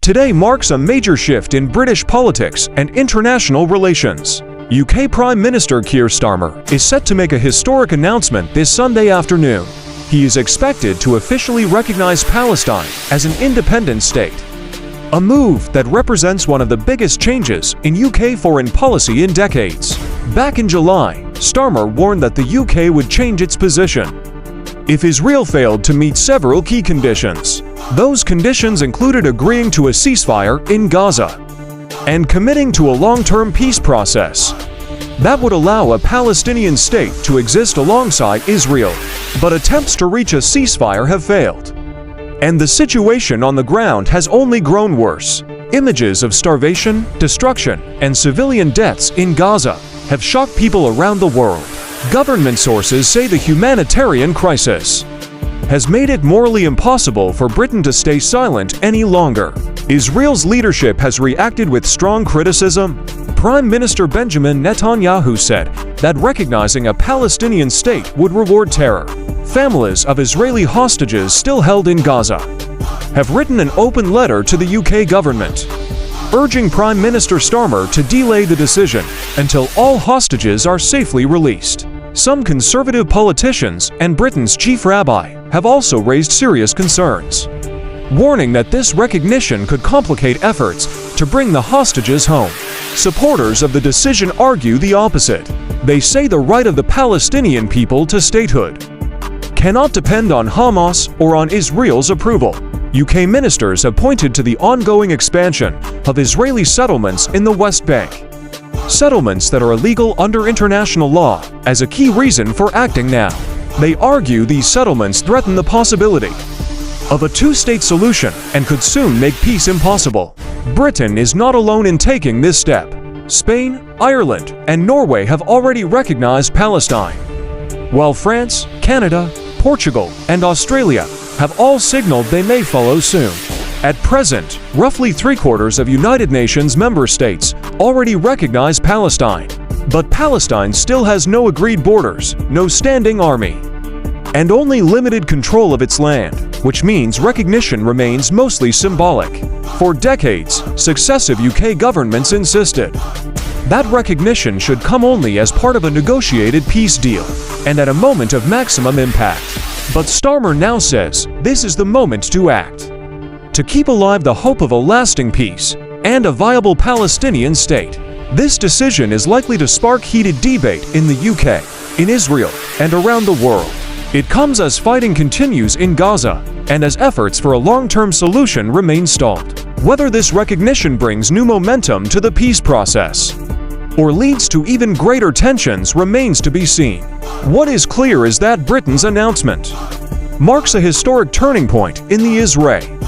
Today marks a major shift in British politics and international relations. UK Prime Minister Keir Starmer is set to make a historic announcement this Sunday afternoon. He is expected to officially recognize Palestine as an independent state, a move that represents one of the biggest changes in UK foreign policy in decades. Back in July, Starmer warned that the UK would change its position if Israel failed to meet several key conditions. Those conditions included agreeing to a ceasefire in Gaza and committing to a long-term peace process that would allow a Palestinian state to exist alongside Israel. But attempts to reach a ceasefire have failed, and the situation on the ground has only grown worse. Images of starvation, destruction, and civilian deaths in Gaza have shocked people around the world. Government sources say the humanitarian crisis has made it morally impossible for Britain to stay silent any longer. Israel's leadership has reacted with strong criticism. Prime Minister Benjamin Netanyahu said that recognizing a Palestinian state would reward terror. Families of Israeli hostages still held in Gaza have written an open letter to the UK government, urging Prime Minister Starmer to delay the decision until all hostages are safely released. Some conservative politicians and Britain's chief rabbi have also raised serious concerns, warning that this recognition could complicate efforts to bring the hostages home. Supporters of the decision argue the opposite. They say the right of the Palestinian people to statehood cannot depend on Hamas or on Israel's approval. UK ministers have pointed to the ongoing expansion of Israeli settlements in the West Bank, settlements that are illegal under international law, as a key reason for acting now. They argue these settlements threaten the possibility of a two-state solution and could soon make peace impossible. Britain is not alone in taking this step. Spain, Ireland, and Norway have already recognized Palestine, while France, Canada, Portugal, and Australia have all signaled they may follow soon. At present, roughly three-quarters of United Nations member states already recognize Palestine. But Palestine still has no agreed borders, no standing army, and only limited control of its land, which means recognition remains mostly symbolic. For decades, successive UK governments insisted that recognition should come only as part of a negotiated peace deal and at a moment of maximum impact. But Starmer now says this is the moment to act, to keep alive the hope of a lasting peace and a viable Palestinian state. This decision is likely to spark heated debate in the UK, in Israel, and around the world. It comes as fighting continues in Gaza and as efforts for a long-term solution remain stalled. Whether this recognition brings new momentum to the peace process or leads to even greater tensions remains to be seen. What is clear is that Britain's announcement marks a historic turning point in the Israel